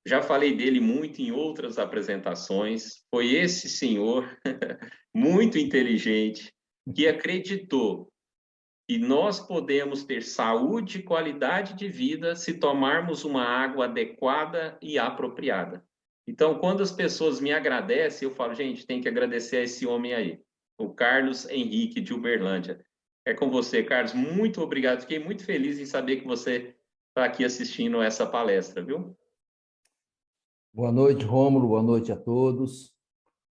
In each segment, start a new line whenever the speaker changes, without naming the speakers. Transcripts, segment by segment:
Já falei dele muito em outras apresentações. Foi esse senhor, muito inteligente, que acreditou que nós podemos ter saúde e qualidade de vida se tomarmos uma água adequada e apropriada. Então, quando as pessoas me agradecem, eu falo, gente, tem que agradecer a esse homem aí, o Carlos Henrique de Uberlândia. É com você, Carlos. Muito obrigado. Fiquei muito feliz em saber que você está aqui assistindo essa palestra, viu?
Boa noite, Rômulo. Boa noite a todos.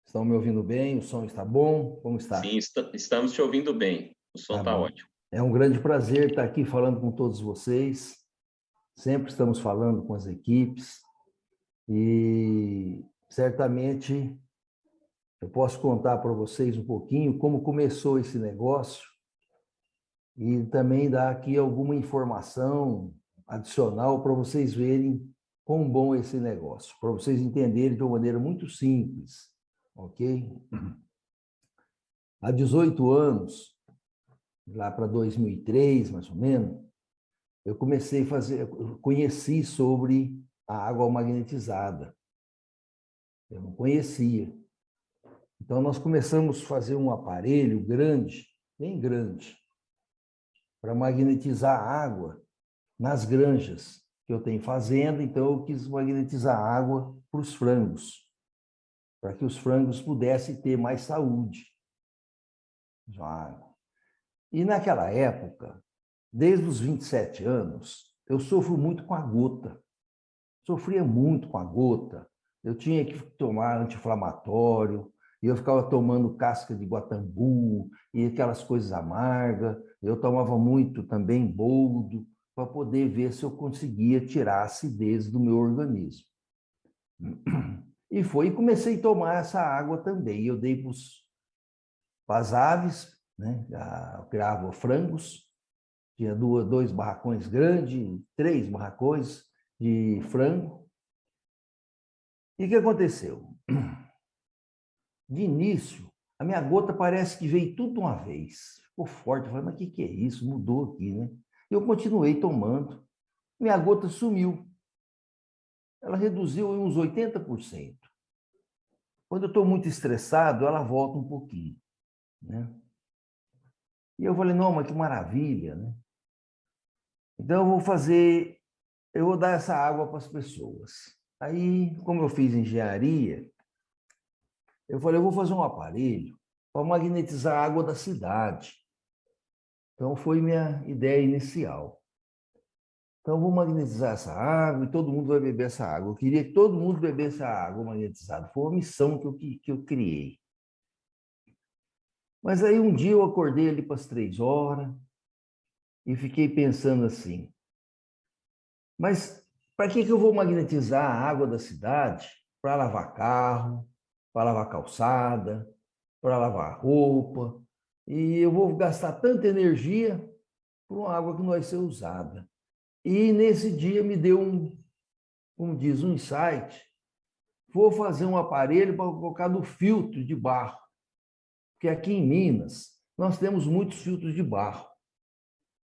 Estão me ouvindo bem? O som está bom? Como está?
Sim, estamos te ouvindo bem. O som
Tá
está
bom.
ótimo.
É um grande prazer estar aqui falando com todos vocês. Sempre estamos falando com as equipes e certamente eu posso contar para vocês um pouquinho como começou esse negócio e também dar aqui alguma informação adicional para vocês verem quão bom é esse negócio, para vocês entenderem de uma maneira muito simples, ok? Há 18 anos, lá para 2003, mais ou menos, eu comecei a fazer, conheci sobre a água magnetizada. Eu não conhecia. Então, nós começamos a fazer um aparelho grande, bem grande, para magnetizar a água nas granjas que eu tenho fazenda. Então, eu quis magnetizar a água para os frangos, para que os frangos pudessem ter mais saúde. E naquela época, desde os 27 anos, eu sofro muito com a gota. Sofria muito com a gota. Eu tinha que tomar anti-inflamatório, e eu ficava tomando casca de guatambu e aquelas coisas amargas. Eu tomava muito também boldo para poder ver se eu conseguia tirar a acidez do meu organismo. E comecei a tomar essa água também. Eu dei para as aves, né? Eu criava frangos, tinha dois barracões grandes, três barracões de frango. E o que aconteceu? De início, a minha gota parece que veio tudo de uma vez. Ficou forte. Eu falei, mas o que é isso? Mudou aqui, né? Eu continuei tomando. Minha gota sumiu. Ela reduziu em uns 80%. Quando eu estou muito estressado, ela volta um pouquinho, né? E eu falei, não, mas que maravilha, né? Então eu vou dar essa água para as pessoas. Aí, como eu fiz engenharia, eu falei, eu vou fazer um aparelho para magnetizar a água da cidade. Então, foi minha ideia inicial. Então, eu vou magnetizar essa água e todo mundo vai beber essa água. Eu queria que todo mundo bebesse a água magnetizada. Foi uma missão que eu criei. Mas aí, um dia, eu acordei ali para as 3 horas e fiquei pensando assim, mas para que eu vou magnetizar a água da cidade? Para lavar carro, para lavar calçada, para lavar roupa. E eu vou gastar tanta energia por uma água que não vai ser usada. E nesse dia me deu como diz, um insight. Vou fazer um aparelho para colocar no filtro de barro. Porque aqui em Minas, nós temos muitos filtros de barro.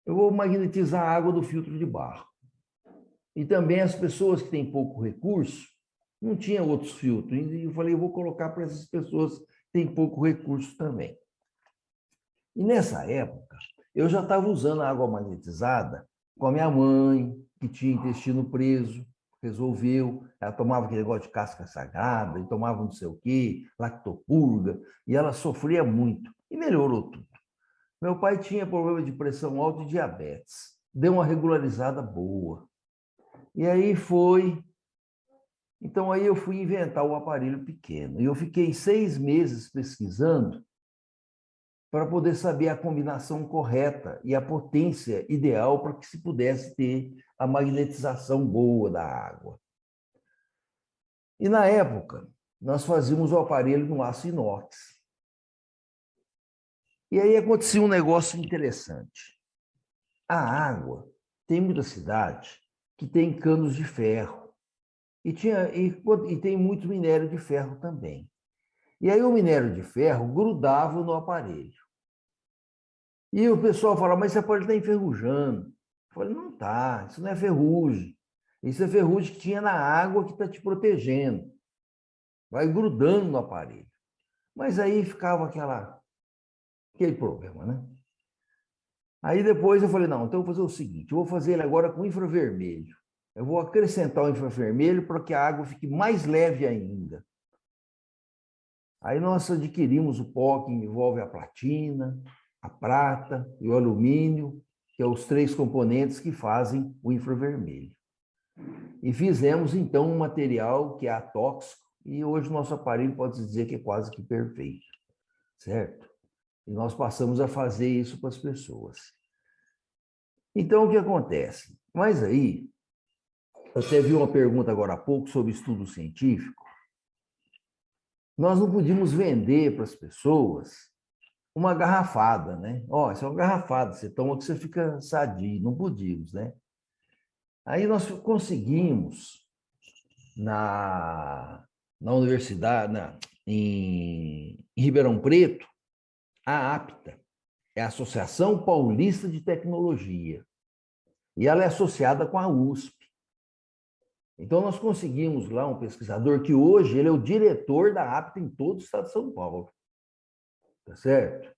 Eu vou magnetizar a água do filtro de barro. E também as pessoas que têm pouco recurso, não tinham outros filtros. E eu falei, eu vou colocar para essas pessoas que têm pouco recurso também. E nessa época, eu já estava usando a água magnetizada com a minha mãe, que tinha intestino preso, resolveu. Ela tomava aquele negócio de casca sagrada, e tomava não sei o quê, lactopurga, e ela sofria muito. E melhorou tudo. Meu pai tinha problema de pressão alta e diabetes. Deu uma regularizada boa. E aí foi. Então, aí eu fui inventar o aparelho pequeno. E eu fiquei 6 meses pesquisando para poder saber a combinação correta e a potência ideal para que se pudesse ter a magnetização boa da água. E na época, nós fazíamos o aparelho no aço inox. E aí acontecia um negócio interessante. A água, tem muita cidade que tem canos de ferro. E tem muito minério de ferro também. E aí o minério de ferro grudava no aparelho. E o pessoal fala, mas esse aparelho está enferrujando. Eu falei, não está, isso não é ferrugem. Isso é ferrugem que tinha na água que está te protegendo. Vai grudando no aparelho. Mas aí ficava aquele problema, né? Aí depois eu falei, não, então eu vou fazer o seguinte, eu vou fazer ele agora com infravermelho. Eu vou acrescentar o infravermelho para que a água fique mais leve ainda. Aí nós adquirimos o pó que envolve a platina, a prata e o alumínio, que são os 3 componentes que fazem o infravermelho. E fizemos, então, um material que é atóxico, e hoje o nosso aparelho pode dizer que é quase que perfeito, certo? E nós passamos a fazer isso para as pessoas. Então, o que acontece? Mas aí, eu até vi uma pergunta agora há pouco sobre estudo científico. Nós não podíamos vender para as pessoas uma garrafada, né? Ó, isso é uma garrafada, você toma que você fica sadio. Não podíamos, né? Aí nós conseguimos, na universidade, em Ribeirão Preto, a APTA, é a Associação Paulista de Tecnologia, e ela é associada com a USP. Então, nós conseguimos lá um pesquisador que hoje ele é o diretor da APTA em todo o estado de São Paulo. Tá certo?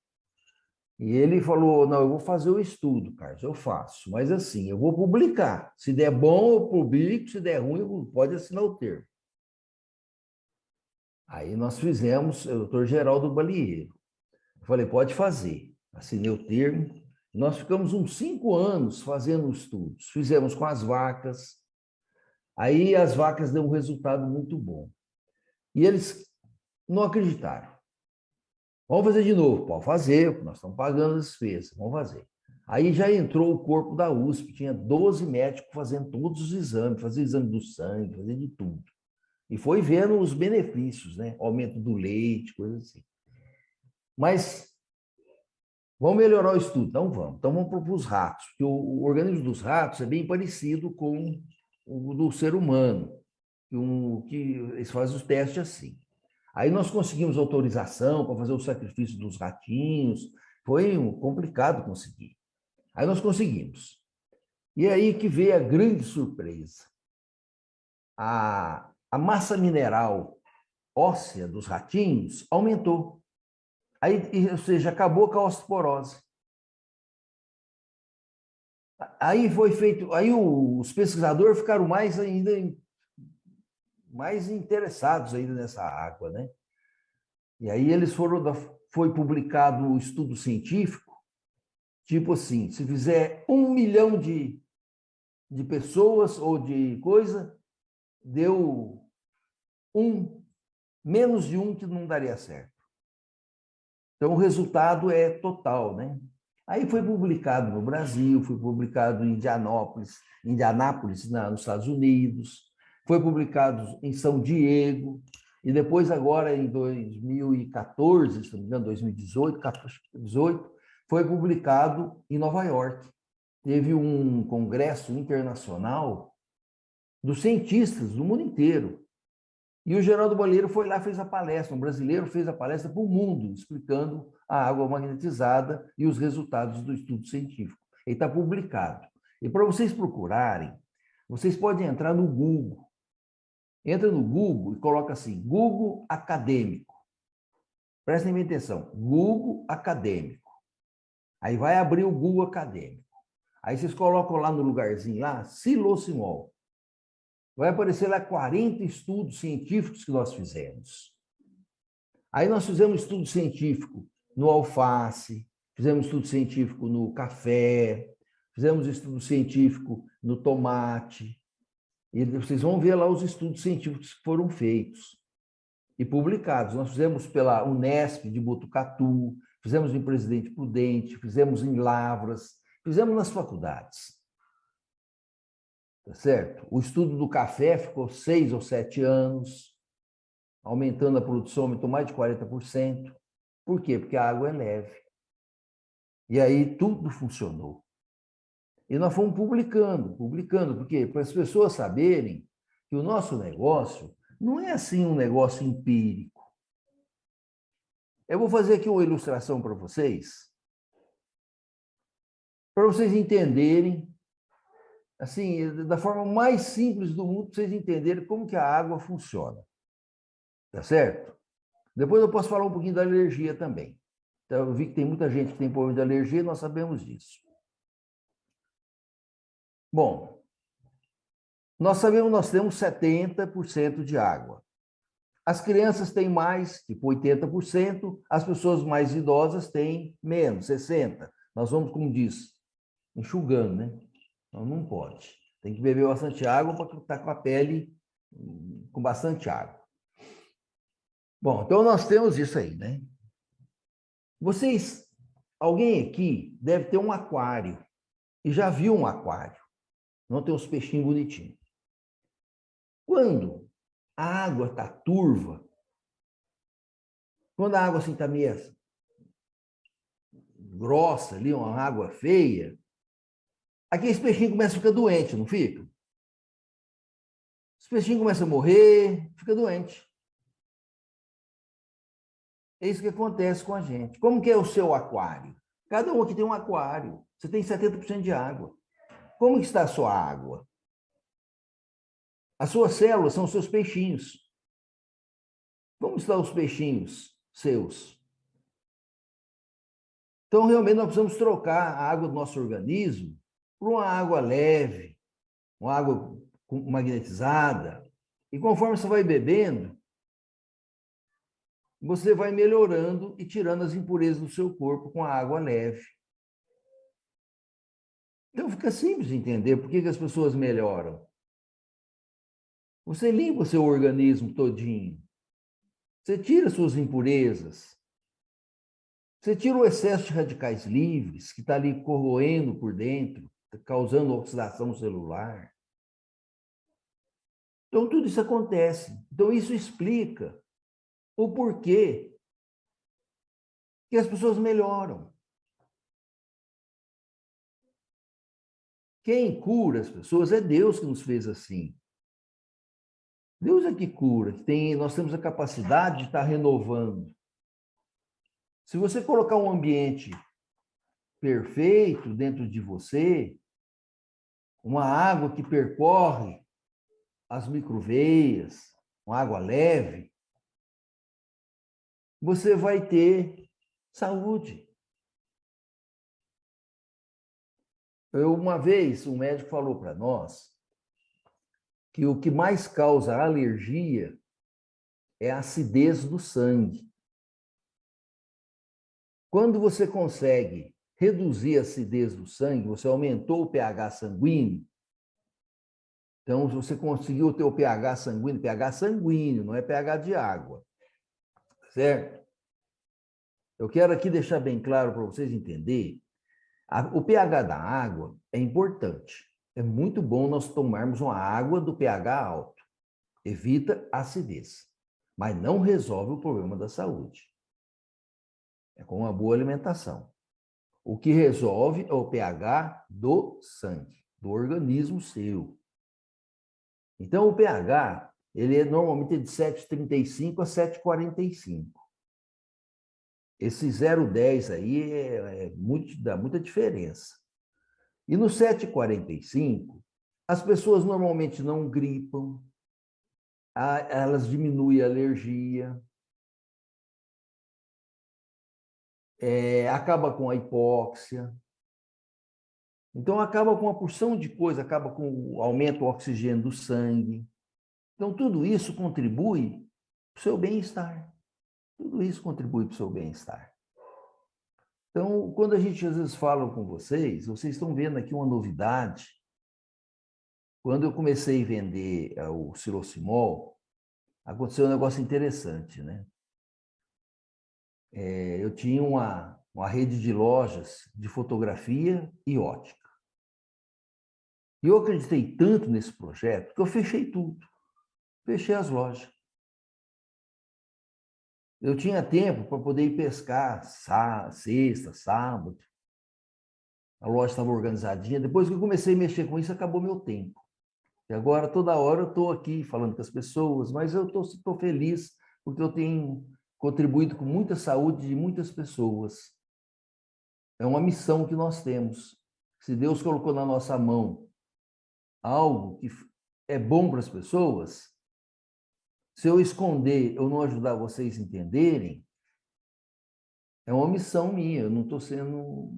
E ele falou, não, eu vou fazer o estudo, Carlos, eu faço, mas assim, eu vou publicar. Se der bom, eu publico, se der ruim, pode assinar o termo. Aí nós fizemos, o doutor Geraldo Balieiro. Eu falei, pode fazer. Assinei o termo. Nós ficamos uns 5 anos fazendo estudos. Fizemos com as vacas. Aí as vacas deu um resultado muito bom. E eles não acreditaram. Vamos fazer de novo. Pode fazer, nós estamos pagando as despesas. Vamos fazer. Aí já entrou o corpo da USP, tinha 12 médicos fazendo todos os exames, fazendo exame do sangue, fazendo de tudo. E foi vendo os benefícios, né? Aumento do leite, coisa assim. Mas vamos melhorar o estudo? Então vamos. Então vamos para os ratos, porque o organismo dos ratos é bem parecido com o do ser humano, que eles fazem os testes assim. Aí nós conseguimos autorização para fazer o sacrifício dos ratinhos, foi complicado conseguir. Aí nós conseguimos. E aí que veio a grande surpresa. A massa mineral óssea dos ratinhos aumentou. Aí, ou seja, acabou com a osteoporose. Aí foi feito, aí os pesquisadores ficaram mais interessados ainda nessa água, né? E aí eles foi publicado um estudo científico, tipo assim, se fizer 1 milhão de pessoas ou de coisa, deu menos de um que não daria certo. Então, o resultado é total, né? Aí foi publicado no Brasil, foi publicado em Indianápolis, nos Estados Unidos, foi publicado em São Diego, e depois agora em 2014, se não me engano, 2018, foi publicado em Nova York. Teve um congresso internacional dos cientistas do mundo inteiro. E o Geraldo Balieiro foi lá, fez a palestra, um brasileiro fez a palestra para o mundo, explicando a água magnetizada e os resultados do estudo científico. Ele está publicado. E para vocês procurarem, vocês podem entrar no Google. Entra no Google e coloca assim, Google Acadêmico. Prestem bem atenção, Google Acadêmico. Aí vai abrir o Google Acadêmico. Aí vocês colocam lá no lugarzinho lá, silocimol. Vai aparecer lá 40 estudos científicos que nós fizemos. Aí nós fizemos estudo científico no alface, fizemos estudo científico no café, fizemos estudo científico no tomate. E vocês vão ver lá os estudos científicos que foram feitos e publicados. Nós fizemos pela Unesp de Botucatu, fizemos em Presidente Prudente, fizemos em Lavras, fizemos nas faculdades. Tá certo? O estudo do café ficou 6 ou 7 anos, aumentando a produção, aumentou mais de 40%. Por quê? Porque a água é leve. E aí tudo funcionou. E nós fomos publicando, por quê? Para as pessoas saberem que o nosso negócio não é assim um negócio empírico. Eu vou fazer aqui uma ilustração para vocês entenderem assim, da forma mais simples do mundo, para vocês entenderem como que a água funciona. Tá certo? Depois eu posso falar um pouquinho da alergia também. Então, eu vi que tem muita gente que tem problema de alergia, nós sabemos disso. Bom, nós sabemos que nós temos 70% de água. As crianças têm mais, tipo 80%, as pessoas mais idosas têm menos, 60%. Nós vamos, como diz, enxugando, né? Então, não pode. Tem que beber bastante água para estar com a pele com bastante água. Bom, então nós temos isso aí, né? Vocês, alguém aqui deve ter um aquário e já viu um aquário. Não tem os peixinhos bonitinhos. Quando a água está turva, quando a água assim está meio grossa ali, uma água feia, aqueles peixinhos começam a ficar doentes, não fica? Os peixinhos começam a morrer, fica doente. É isso que acontece com a gente. Como que é o seu aquário? Cada um aqui tem um aquário. Você tem 70% de água. Como está a sua água? As suas células são os seus peixinhos. Como estão os peixinhos seus? Então, realmente, nós precisamos trocar a água do nosso organismo por uma água leve, uma água magnetizada. E conforme você vai bebendo, você vai melhorando e tirando as impurezas do seu corpo com a água leve. Então, fica simples de entender por que as pessoas melhoram. Você limpa o seu organismo todinho. Você tira suas impurezas. Você tira o excesso de radicais livres, que está ali corroendo por dentro, causando oxidação celular. Então, tudo isso acontece. Então, isso explica o porquê que as pessoas melhoram. Quem cura as pessoas é Deus que nos fez assim. Deus é que cura, nós temos a capacidade de estar renovando. Se você colocar um ambiente perfeito dentro de você, uma água que percorre as microveias, uma água leve, você vai ter saúde. Uma vez, um médico falou para nós que o que mais causa alergia é a acidez do sangue. Quando você consegue reduzir a acidez do sangue, você aumentou o pH sanguíneo. Então, você conseguiu ter o pH sanguíneo, não é pH de água. Certo? Eu quero aqui deixar bem claro para vocês entenderem. O pH da água é importante. É muito bom nós tomarmos uma água do pH alto. Evita a acidez. Mas não resolve o problema da saúde. É com uma boa alimentação. O que resolve é o pH do sangue, do organismo seu. Então, o pH, ele é normalmente de 7,35 a 7,45. Esse 0,10 aí dá muita diferença. E no 7,45, as pessoas normalmente não gripam, elas diminuem a alergia, acaba com a hipóxia. Então, acaba com uma porção de coisa, acaba com o aumento do oxigênio do sangue. Então, tudo isso contribui para o seu bem-estar. Tudo isso contribui para o seu bem-estar. Então, quando a gente às vezes fala com vocês estão vendo aqui uma novidade. Quando eu comecei a vender o Silocimol, aconteceu um negócio interessante, né? Eu tinha uma rede de lojas de fotografia e ótica. E eu acreditei tanto nesse projeto que eu fechei tudo. Fechei as lojas. Eu tinha tempo para poder ir pescar sexta, sábado. A loja estava organizadinha. Depois que eu comecei a mexer com isso, acabou meu tempo. E agora, toda hora, eu estou aqui falando com as pessoas, mas eu estou feliz porque eu tenho contribuído com muita saúde de muitas pessoas. É uma missão que nós temos. Se Deus colocou na nossa mão algo que é bom para as pessoas, se eu esconder, eu não ajudar vocês a entenderem, é uma omissão minha, eu não estou sendo...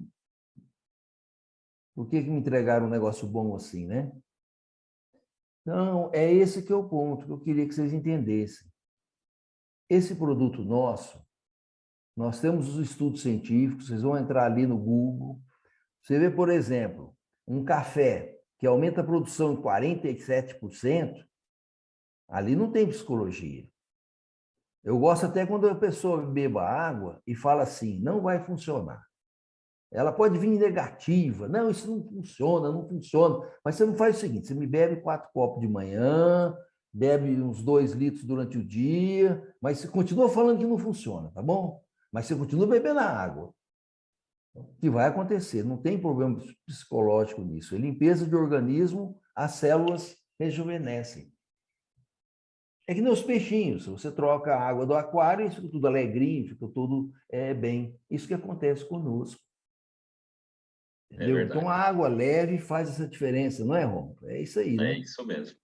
Por que me entregaram um negócio bom assim, né? Então, é esse que é o ponto que eu queria que vocês entendessem. Esse produto nosso, nós temos os estudos científicos, vocês vão entrar ali no Google, você vê, por exemplo, um café que aumenta a produção em 47%, ali não tem psicologia. Eu gosto até quando a pessoa beba água e fala assim, não vai funcionar. Ela pode vir negativa, não, isso não funciona, não funciona. Mas você não faz o seguinte, você me bebe 4 copos de manhã, bebe uns 2 litros durante o dia, mas você continua falando que não funciona, tá bom? Mas você continua bebendo a água. O que vai acontecer? Não tem problema psicológico nisso. É limpeza de organismo, as células rejuvenescem. É que nem os peixinhos. Você troca a água do aquário e fica tudo alegrinho, fica tudo bem. Isso que acontece conosco.
É
Entendeu? Então,
verdade.
a água leve faz essa diferença, não é, Romulo? É isso aí,
É
né?
isso mesmo.